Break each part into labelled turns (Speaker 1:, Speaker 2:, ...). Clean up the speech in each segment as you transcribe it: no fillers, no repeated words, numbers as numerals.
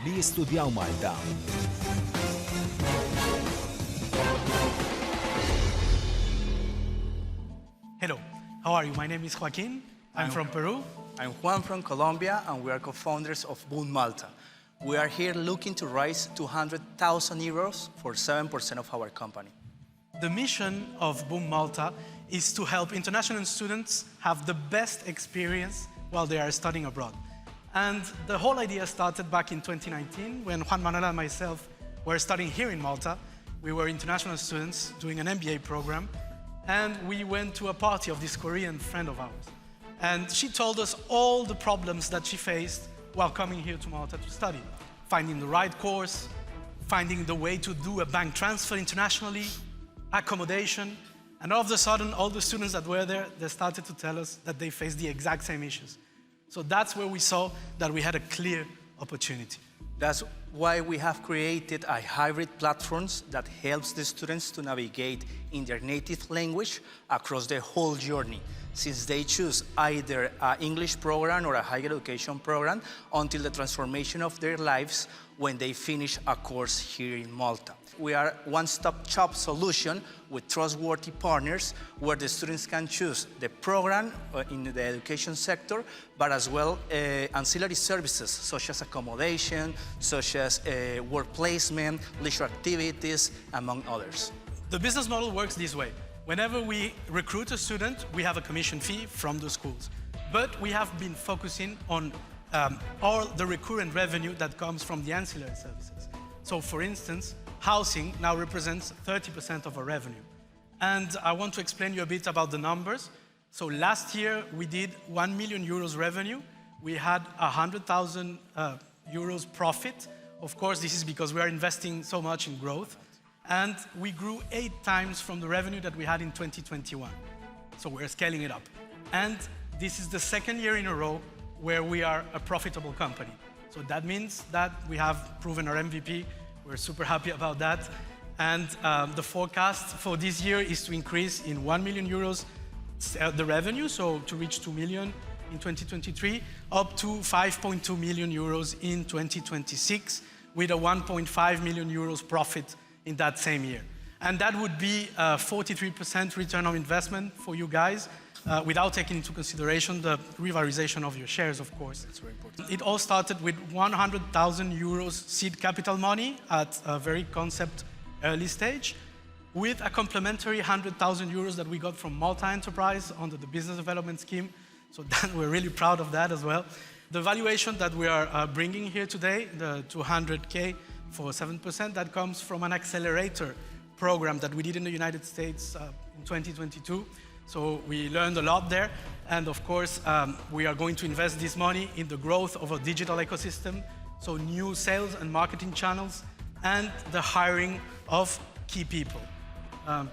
Speaker 1: li jistudjaw Malta.
Speaker 2: Hello, how are you? My name is Joaquin. I'm from Peru.
Speaker 3: I'm Juan from Colombia, and we are co-founders of Boom Malta. We are here looking to raise 200,000 euros for 7% of our company.
Speaker 2: The mission of Boom Malta is to help international students have the best experience while they are studying abroad. And the whole idea started back in 2019 when Juan Manuel and myself were studying here in Malta. We were international students doing an MBA program, and we went to a party of this Korean friend of ours. And she told us all the problems that she faced while coming here to Malta to study. Finding the right course, finding the way to do a bank transfer internationally, accommodation, and all of a sudden, all the students that were there, they started to tell us that they faced the exact same issues. So that's where we saw that we had a clear opportunity.
Speaker 3: That's why we have created a hybrid platform that helps the students to navigate in their native language across the whole journey, since they choose either an English program or a higher education program until the transformation of their lives when they finish a course here in Malta. We are a one-stop shop solution with trustworthy partners where the students can choose the program in the education sector, but as well ancillary services such as accommodation, such as work placement, leisure activities, among others.
Speaker 2: The business model works this way. Whenever we recruit a student, we have a commission fee from the schools. But we have been focusing on all the recurrent revenue that comes from the ancillary services. So for instance, housing now represents 30% of our revenue. And I want to explain you a bit about the numbers. So last year, we did 1 million euros revenue. We had 100,000 euros profit. Of course, this is because we are investing so much in growth. And we grew 8 times from the revenue that we had in 2021. So we're scaling it up. And this is the second year in a row where we are a profitable company. So that means that we have proven our MVP. We're super happy about that. And the forecast for this year is to increase in 1 million euros the revenue, so to reach 2 million in 2023, up to 5.2 million euros in 2026, with a 1.5 million euros profit in that same year. And that would be a 43% return on investment for you guys, without taking into consideration the revalorization of your shares, of course.
Speaker 3: That's very important.
Speaker 2: It all started with 100,000 euros seed capital money at a very concept early stage, with a complementary 100,000 euros that we got from Malta Enterprise under the business development scheme. So that we're really proud of that as well. The valuation that we are bringing here today, the 200K for 7%, that comes from an accelerator program that we did in the United States in 2022. So we learned a lot there. And of course, we are going to invest this money in the growth of a digital ecosystem, so new sales and marketing channels, and the hiring of key people.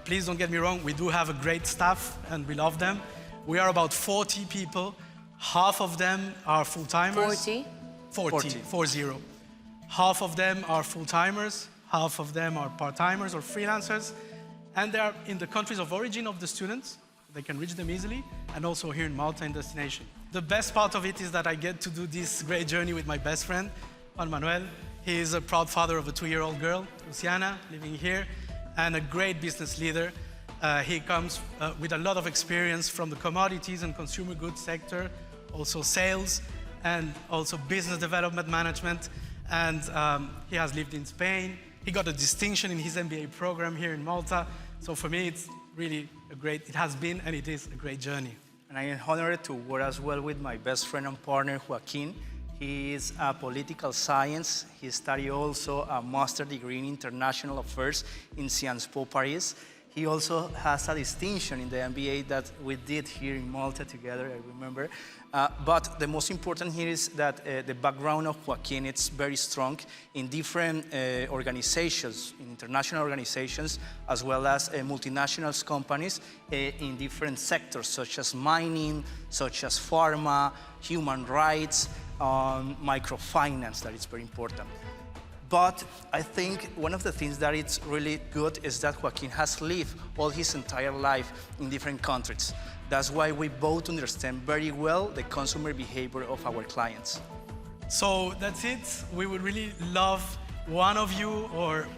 Speaker 2: Please don't get me wrong, we do have a great staff and we love them. We are about 40 people. Half of them are full-timers. 40. Half of them are full-timers, half of them are part-timers or freelancers, and they are in the countries of origin of the students. They can reach them easily, and also here in Malta in destination. The best part of it is that I get to do this great journey with my best friend, Juan Manuel. He is a proud father of a 2-year-old girl, Luciana, living here, and a great business leader. He comes with a lot of experience from the commodities and consumer goods sector, also sales, and also business development management. And he has lived in Spain. He got a distinction in his MBA program here in Malta. So for me, it's really it has been and it is a great journey.
Speaker 3: And I am honored to work as well with my best friend and partner, Joaquin. He is a political science. He studied also a master's degree in international affairs in Sciences Po Paris. He also has a distinction in the MBA that we did here in Malta together, I remember. But the most important here is that the background of Joaquin is very strong in different organizations, in international organizations, as well as multinational companies in different sectors, such as mining, such as pharma, human rights, microfinance, that is very important. But I think one of the things that is really good is that Joaquin has lived all his entire life in different countries. That's why we both understand very well the consumer behavior of our clients.
Speaker 2: So that's it. We would really love one of you or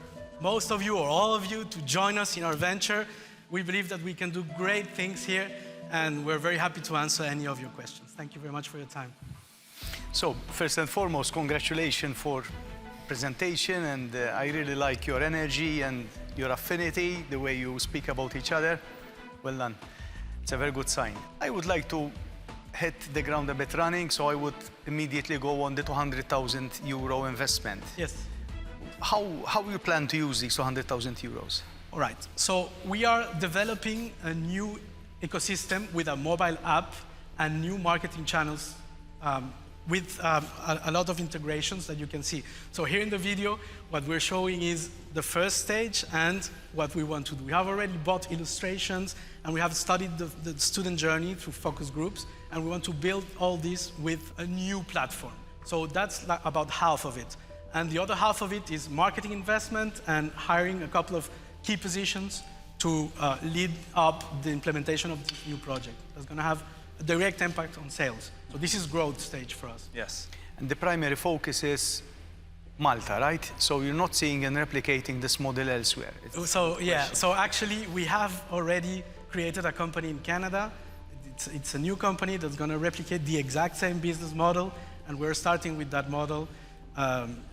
Speaker 2: most of you or all of you to join us in our venture. We believe that we can do great things here, and we're very happy to answer any of your questions. Thank you very much for your time.
Speaker 1: So, first and foremost, congratulations for presentation, and I really like your energy and your affinity, the way you speak about each other. Well done. It's a very good sign. I would like to hit the ground a bit running, so I would immediately go on the 200,000 euro investment.
Speaker 2: Yes.
Speaker 1: How you plan to use these 200,000 euros?
Speaker 2: All right. So we are developing a new ecosystem with a mobile app and new marketing channels with a lot of integrations that you can see. So here in the video, what we're showing is the first stage and what we want to do. We have already bought illustrations, and we have studied the student journey through focus groups, and we want to build all this with a new platform. So that's about half of it. And the other half of it is marketing investment and hiring a couple of key positions to lead up the implementation of this new project. That's going to have a direct impact on sales. So this is growth stage for us.
Speaker 1: Yes. And the primary focus is Malta, right? So you're not seeing and replicating this model elsewhere.
Speaker 2: So yeah, so actually we have already created a company in Canada. It's a new company that's going to replicate the exact same business model, and we're starting with that model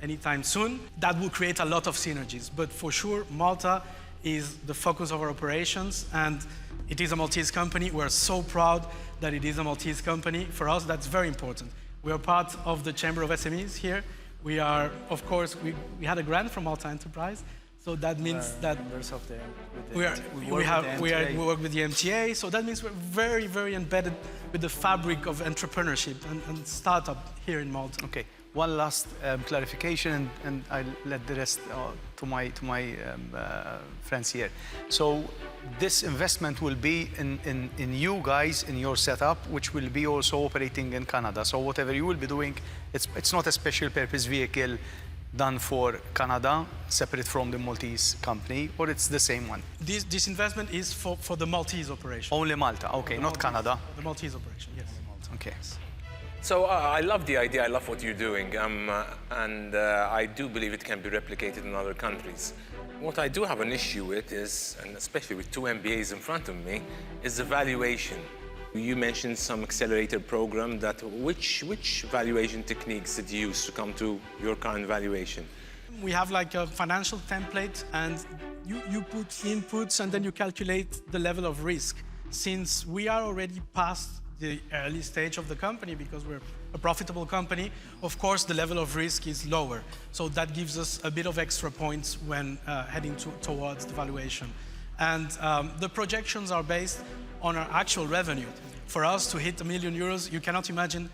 Speaker 2: anytime soon. That will create a lot of synergies, but for sure Malta is the focus of our operations, and it is a Maltese company. We're so proud that it is a Maltese company. For us, that's very important. We are part of the Chamber of SMEs here. We are, of course, we had a grant from Malta Enterprise, so that means that
Speaker 3: members of
Speaker 2: we work with the MTA, so that means we're very, very embedded with the fabric of entrepreneurship and startup here in Malta.
Speaker 1: Okay. One last clarification, and I'll let the rest to my friends here. So this investment will be in you guys, in your setup, which will be also operating in Canada. So whatever you will be doing, it's not a special purpose vehicle done for Canada, separate from the Maltese company, or it's the same one?
Speaker 2: This investment is for the Maltese operation.
Speaker 1: Only Malta, okay, not
Speaker 2: Maltese,
Speaker 1: Canada.
Speaker 2: The Maltese operation, yes.
Speaker 1: Okay.
Speaker 4: So I love the idea, I love what you're doing, and I do believe it can be replicated in other countries. What I do have an issue with is, and especially with two MBAs in front of me, is the valuation. You mentioned some accelerator program. Which valuation techniques did you use to come to your current valuation?
Speaker 2: We have like a financial template, and you put inputs and then you calculate the level of risk. Since we are already past the early stage of the company, because we're a profitable company, of course the level of risk is lower. So that gives us a bit of extra points when heading towards the valuation. And the projections are based on our actual revenue. For us to hit €1 million, you cannot imagine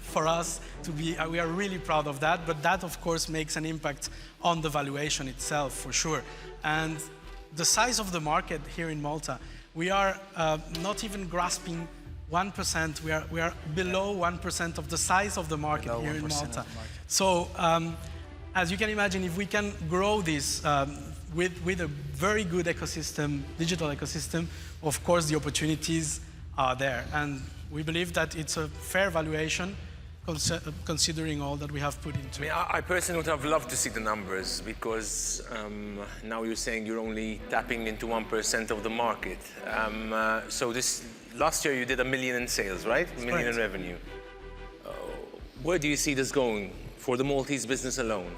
Speaker 2: for us to be, we are really proud of that, but that of course makes an impact on the valuation itself for sure. And the size of the market here in Malta, we are not even grasping 1%, we are below 1% of the size of the market here in Malta. So as you can imagine, if we can grow this with a very good ecosystem, digital ecosystem, of course the opportunities are there. And we believe that it's a fair valuation considering all that we have put into it.
Speaker 4: I personally would have loved to see the numbers, because now you're saying you're only tapping into 1% of the market. So last year you did $1 million in sales, right? $1 million in revenue. Where do you see this going for the Maltese business alone?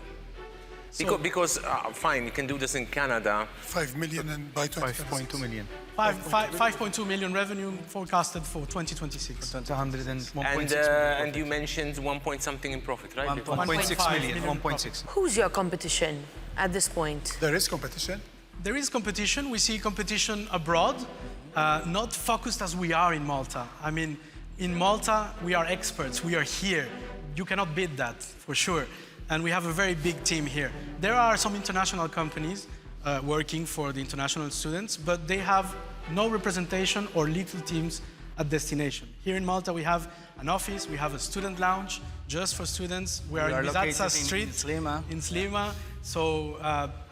Speaker 4: Because fine, you can do this in Canada.
Speaker 5: 5 million and by
Speaker 1: 5.2 million.
Speaker 2: 5.2 million revenue forecasted for 2026.
Speaker 1: 101.6
Speaker 4: and you mentioned 1 point something in profit, right?
Speaker 1: 1.6 million. 1.6.
Speaker 6: Who's your competition at this point?
Speaker 5: There is competition.
Speaker 2: There is competition. We see competition abroad, not focused as we are in Malta. I mean, in Malta, we are experts. We are here. You cannot beat that, for sure. And we have a very big team here. There are some international companies working for the international students, but they have no representation or little teams at destination. Here in Malta, we have an office, we have a student lounge just for students. We are in
Speaker 3: located
Speaker 2: Bizazza Street
Speaker 3: in Slima.
Speaker 2: in Slima. So,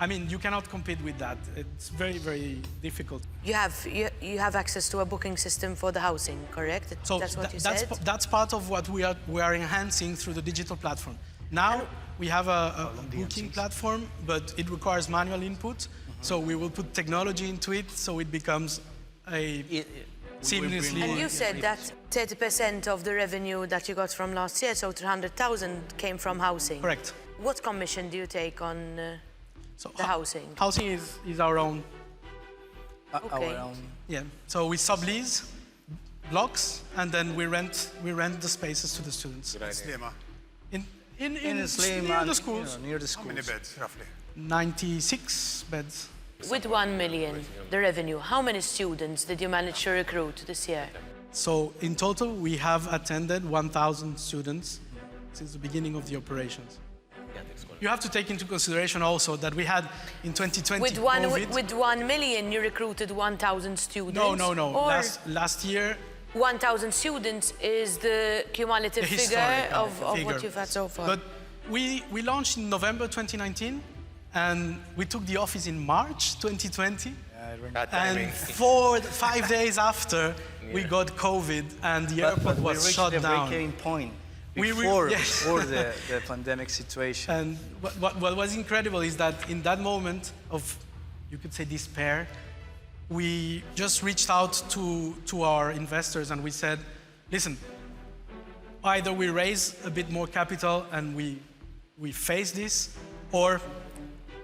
Speaker 2: I mean, you cannot compete with that. It's very, very difficult.
Speaker 6: You have access to a booking system for the housing, correct?
Speaker 2: So
Speaker 6: that's what you said?
Speaker 2: that's part of what we are enhancing through the digital platform. Now we have a booking platform, but it requires manual input. So we will put technology into it, so it becomes a seamlessly.
Speaker 6: And you said that 30% of the revenue that you got from last year, so 300,000, came from housing.
Speaker 2: Correct.
Speaker 6: What commission do you take on
Speaker 2: So
Speaker 6: the housing?
Speaker 2: Housing is our own.
Speaker 6: Okay.
Speaker 3: Our own.
Speaker 2: Yeah. So we sublease blocks, and then we rent the spaces to the students.
Speaker 5: Slima.
Speaker 2: In
Speaker 3: Slima,
Speaker 2: near the schools.
Speaker 3: Near the
Speaker 5: How many
Speaker 3: schools.
Speaker 5: beds, roughly?
Speaker 2: 96 beds.
Speaker 6: With 1 million, the revenue, how many students did you manage to recruit this year?
Speaker 2: So in total, we have attended 1,000 students since the beginning of the operations. You have to take into consideration also that we had in 2020
Speaker 6: With
Speaker 2: COVID.
Speaker 6: 1 million, you recruited 1,000 students?
Speaker 2: No.
Speaker 6: Or
Speaker 2: Last year,
Speaker 6: 1,000 students is the cumulative
Speaker 2: the
Speaker 6: figure
Speaker 2: historic
Speaker 6: of
Speaker 2: figure.
Speaker 6: what you've had so far?
Speaker 2: But we launched in November 2019, and we took the office in March 2020.
Speaker 4: Bad
Speaker 2: And
Speaker 4: timing.
Speaker 2: 5 days after, we got COVID, and the airport
Speaker 3: But we
Speaker 2: was
Speaker 3: reached
Speaker 2: shut
Speaker 3: the
Speaker 2: down.
Speaker 3: breaking point
Speaker 2: We
Speaker 3: before,
Speaker 2: yes.
Speaker 3: before the pandemic situation.
Speaker 2: And what was incredible is that in that moment of, you could say, despair, we just reached out to our investors and we said, listen, either we raise a bit more capital and we face this, or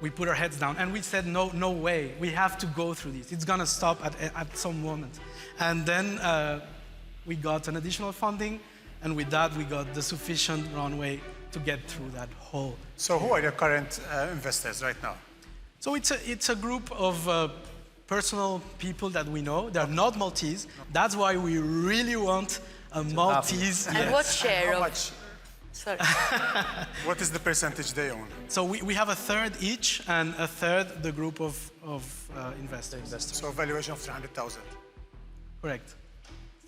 Speaker 2: we put our heads down. And we said, no way, we have to go through this. It's gonna stop at some moment. And then we got an additional funding, and with that, we got the sufficient runway to get through that whole.
Speaker 5: So who are your current investors right now?
Speaker 2: So it's a group of personal people that we know. They're not Maltese. That's why we really want a Maltese.
Speaker 6: And what share
Speaker 5: How
Speaker 6: of...
Speaker 5: much?
Speaker 6: Sorry.
Speaker 5: What is the percentage they own?
Speaker 2: So we have a third each, and a third the group of investors.
Speaker 5: So valuation of 300,000.
Speaker 2: Correct.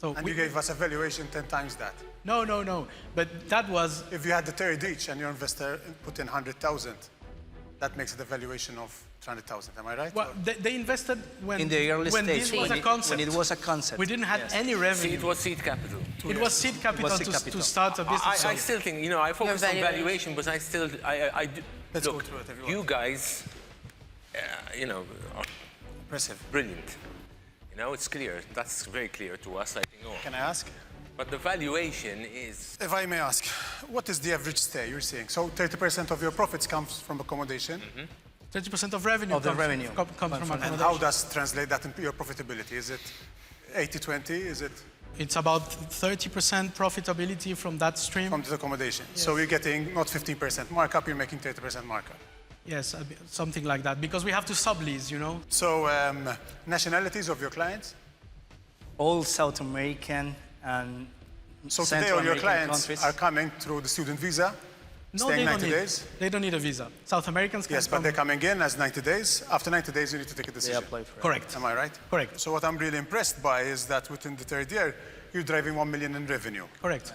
Speaker 2: So
Speaker 5: And you gave us a valuation 10 times that.
Speaker 2: No. But that was
Speaker 5: If you had the third each and your investor put in 100,000, that makes it a valuation of 300,000. Am I right?
Speaker 2: well, they invested when
Speaker 3: In the early
Speaker 2: when
Speaker 3: stage,
Speaker 2: this was
Speaker 3: when
Speaker 2: a
Speaker 3: it-
Speaker 2: concept.
Speaker 3: when it was a concept.
Speaker 2: We didn't have
Speaker 3: Yes.
Speaker 2: any
Speaker 4: See,
Speaker 2: revenue.
Speaker 4: it was seed capital.
Speaker 2: It was seed capital,
Speaker 3: seed capital.
Speaker 2: to start a business.
Speaker 4: I still think, you know, I focus on
Speaker 6: valuation.
Speaker 4: valuation, but I still, I do.
Speaker 5: Let's go
Speaker 4: look,
Speaker 5: through it if you
Speaker 4: you
Speaker 5: want.
Speaker 4: guys, you know, are
Speaker 5: Impressive.
Speaker 4: brilliant. You know, it's clear. That's very clear to us, I think.
Speaker 5: Can I ask?
Speaker 4: But the valuation is,
Speaker 5: If I may ask, what is the average stay you're seeing? So 30% of your profits comes from accommodation.
Speaker 2: 30% of revenue
Speaker 3: Of the
Speaker 2: comes,
Speaker 3: revenue.
Speaker 2: comes from
Speaker 5: And
Speaker 2: accommodation.
Speaker 5: how does translate that into your profitability? Is it 80-20? Is it
Speaker 2: It's about 30% profitability from that stream.
Speaker 5: from the accommodation? So you're getting not 15% markup, you're making 30% markup.
Speaker 2: Yes, something like that, because we have to sublease, you know.
Speaker 5: So nationalities of your clients?
Speaker 3: All South American and
Speaker 5: So today
Speaker 3: Central
Speaker 5: all your
Speaker 3: American
Speaker 5: clients
Speaker 3: countries.
Speaker 5: are coming through the student visa,
Speaker 2: No,
Speaker 5: staying
Speaker 2: they don't
Speaker 5: 90
Speaker 2: need.
Speaker 5: days?
Speaker 2: They don't need a visa. South Americans can
Speaker 5: Yes, but
Speaker 2: come.
Speaker 5: they're coming in as 90 days. After 90 days, you need to take a
Speaker 3: They
Speaker 5: decision.
Speaker 3: apply for it.
Speaker 2: Correct.
Speaker 5: Am I right?
Speaker 2: Correct.
Speaker 5: So what I'm really impressed by is that within the third year, you're driving 1 million in revenue,
Speaker 2: Correct.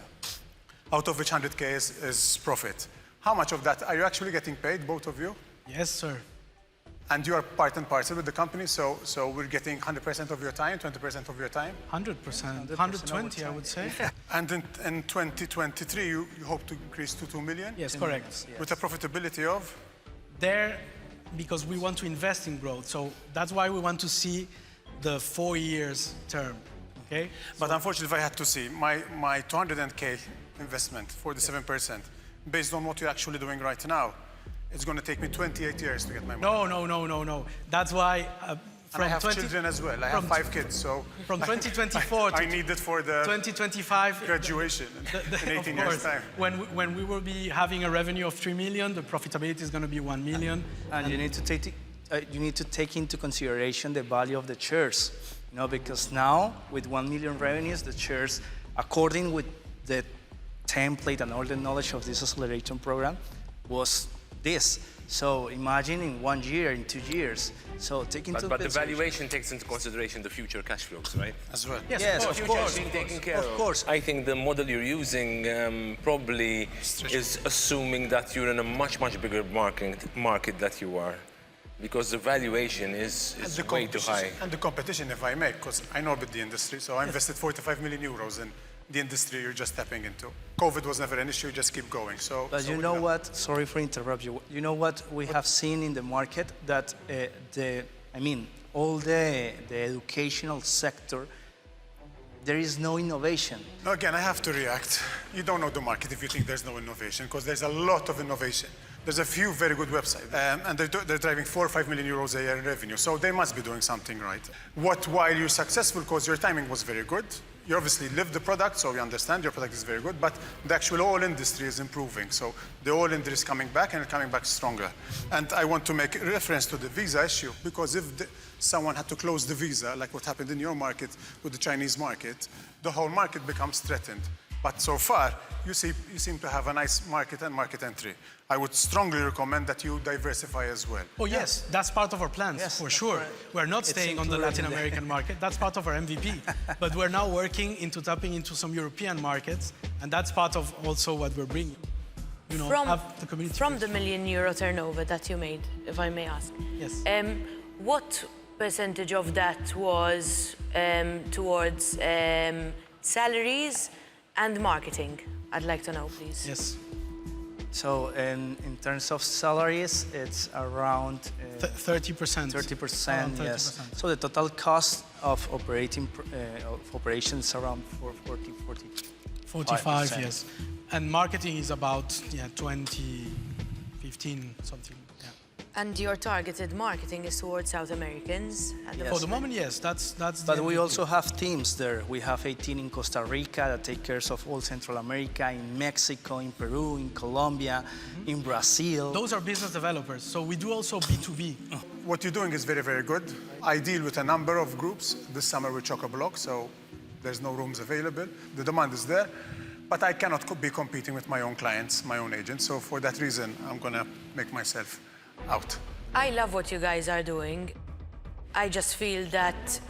Speaker 5: out of which 100K is profit. How much of that are you actually getting paid, both of you?
Speaker 2: Yes, sir.
Speaker 5: And you are part and parcel with the company, so we're getting 100% of your time, 20% of your time.
Speaker 2: 100%. 120, I would say.
Speaker 5: And in 2023, you hope to increase to 2 million?
Speaker 2: Yes, correct.
Speaker 5: With a profitability of?
Speaker 2: There, because we want to invest in growth, so that's why we want to see the 4 years term. Okay.
Speaker 5: But unfortunately, if I had to see, my 200K investment for the 7%, based on what you're actually doing right now, it's going to take me 28 years to get my money.
Speaker 2: No. That's why
Speaker 5: And I have children as well. I have 5 kids, so
Speaker 2: from 2024 to
Speaker 5: I need it for the
Speaker 2: 2025.
Speaker 5: graduation in 18
Speaker 2: Of
Speaker 5: years'
Speaker 2: course,
Speaker 5: time.
Speaker 2: when we will be having a revenue of 3 million, the profitability is going to be 1 million.
Speaker 3: And you need to take into consideration the value of the shares, you know, because now with 1 million revenues, the shares, according with the template and all the knowledge of this acceleration program, was this. So imagine in 1 year, in 2 years. So take into
Speaker 4: But the
Speaker 3: consideration.
Speaker 4: valuation takes into consideration the future cash flows, right?
Speaker 5: As well.
Speaker 3: Yes, of course.
Speaker 4: Being taken care
Speaker 3: Of course.
Speaker 4: I think the model you're using probably is assuming that you're in a much, much bigger market that you are. Because the valuation is way too high.
Speaker 5: And the competition, if I may, because I know about the industry, so I invested 45 million euros in the industry you're just stepping into. COVID was never an issue, just keep going.
Speaker 3: But you know what? Sorry for interrupt you. You know what we have seen in the market that all the educational sector, there is no innovation.
Speaker 5: Now again, I have to react. You don't know the market if you think there's no innovation, because there's a lot of innovation. There's a few very good websites, and they're driving 4 or 5 million euros a year in revenue, so they must be doing something right. While you're successful, because your timing was very good, you obviously live the product, so we understand your product is very good, but the actual oil industry is improving, so the oil industry is coming back, and it's coming back stronger. And I want to make reference to the visa issue, because if someone had to close the visa, like what happened in your market with the Chinese market, the whole market becomes threatened. But so far, you seem to have a nice market and market entry. I would strongly recommend that you diversify as well.
Speaker 2: Oh yes, that's part of our plans, for sure. We're not staying on the Latin American market. That's part of our MVP. But we're now working into tapping into some European markets, and that's part of also what we're bringing. You know, have the community.
Speaker 6: From the €1 million turnover that you made, if I may ask.
Speaker 2: Yes.
Speaker 6: What percentage of that was towards salaries and marketing? I'd like to know, please.
Speaker 2: Yes.
Speaker 3: So in terms of salaries, it's around
Speaker 2: 30%.
Speaker 3: 30%, yes. So the total cost of operations is around
Speaker 2: 45, yes. And marketing is about 20, 15, something. Yeah.
Speaker 6: And your targeted marketing is towards South Americans?
Speaker 2: For the moment, yes. That's
Speaker 3: But
Speaker 2: the
Speaker 3: we
Speaker 2: MVP.
Speaker 3: also have teams there. We have 18 in Costa Rica that take care of all Central America, in Mexico, in Peru, in Colombia, in Brazil.
Speaker 2: Those are business developers. So we do also B2B.
Speaker 5: What you're doing is very, very good. I deal with a number of groups this summer with Choco-Block, so there's no rooms available. The demand is there, but I cannot be competing with my own clients, my own agents. So for that reason, I'm gonna make myself out.
Speaker 6: I love what you guys are doing. I just feel that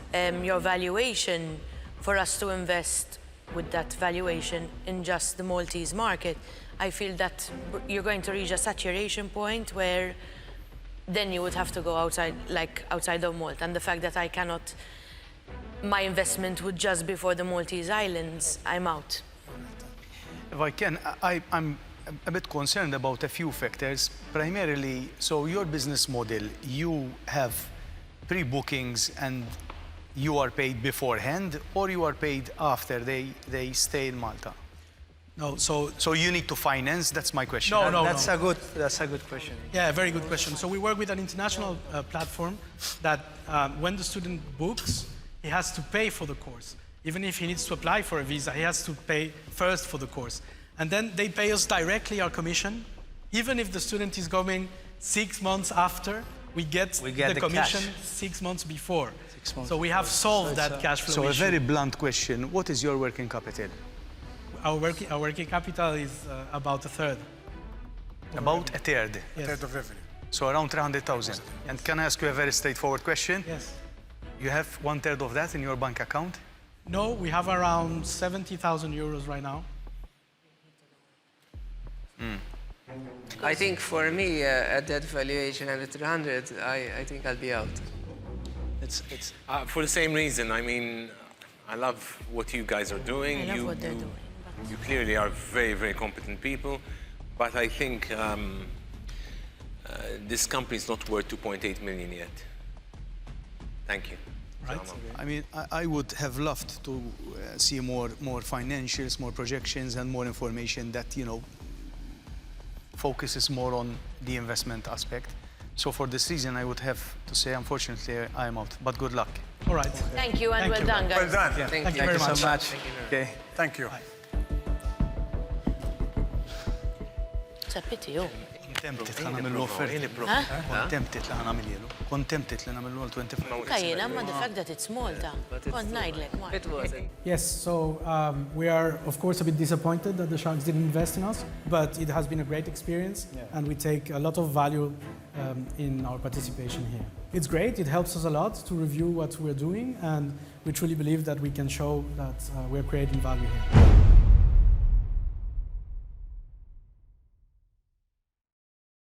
Speaker 6: your valuation, for us to invest with that valuation in just the Maltese market, I feel that you're going to reach a saturation point where then you would have to go outside of Malta. And the fact that I cannot, my investment would just be for the Maltese Islands, I'm out.
Speaker 1: If I can, I'm a bit concerned about a few factors. Primarily, so your business model, you have pre-bookings and you are paid beforehand, or you are paid after they stay in Malta?
Speaker 2: No, so
Speaker 1: you need to finance? That's my question.
Speaker 3: That's a good question.
Speaker 2: yeah, very good question. So we work with an international platform that when the student books, he has to pay for the course. Even if he needs to apply for a visa, he has to pay first for the course. And then they pay us directly our commission. Even if the student is coming 6 months after, we get the commission
Speaker 3: cash.
Speaker 2: 6 months before.
Speaker 3: 6 months
Speaker 2: so we have solved that cash flow
Speaker 1: So a
Speaker 2: issue.
Speaker 1: very blunt question, what is your working capital?
Speaker 2: Our working capital is about a third.
Speaker 1: About a third.
Speaker 2: Yes.
Speaker 5: Third of revenue.
Speaker 1: So around 300,000. And can I ask you a very straightforward question?
Speaker 2: Yes.
Speaker 1: You have 1/3 of that in your bank account?
Speaker 2: No, we have around 70,000 euros right now.
Speaker 7: I think for me, at that valuation at 300, I think I'll be out.
Speaker 4: For the same reason, I mean, I love what you guys are doing.
Speaker 6: I love what they're doing.
Speaker 4: You clearly are very, very competent people, but I think this company is not worth 2.8 million yet. Thank you.
Speaker 2: Right.
Speaker 1: I mean, I would have loved to see more financials, more projections, and more information that, you know, focuses more on the investment aspect. So for this reason, I would have to say, unfortunately, I am out. But good luck.
Speaker 2: All right.
Speaker 6: Thank you, and
Speaker 2: Thank
Speaker 6: well
Speaker 2: you.
Speaker 6: done, guys.
Speaker 5: Well done.
Speaker 2: Yeah.
Speaker 7: Thank
Speaker 2: Thank
Speaker 7: you.
Speaker 2: you very
Speaker 3: Thank you
Speaker 2: much.
Speaker 3: so much. Okay.
Speaker 5: Thank you.
Speaker 6: It's a pity, oh.
Speaker 1: Tempted li nagħmlu offerti. Tempted li nagħmlu. Kont tempted li nagħmlu l-25.
Speaker 6: Kajjena, ma the fact that it's Malta. Kont ngħidlek, Mark.
Speaker 7: It wasn't.
Speaker 2: Yes, so we are, of course, a bit disappointed that the Sharks didn't invest in us, but it has been a great experience, and we take a lot of value in our participation here. It's great, it helps us a lot to review what we're doing, and we truly believe that we can show that we're creating value here.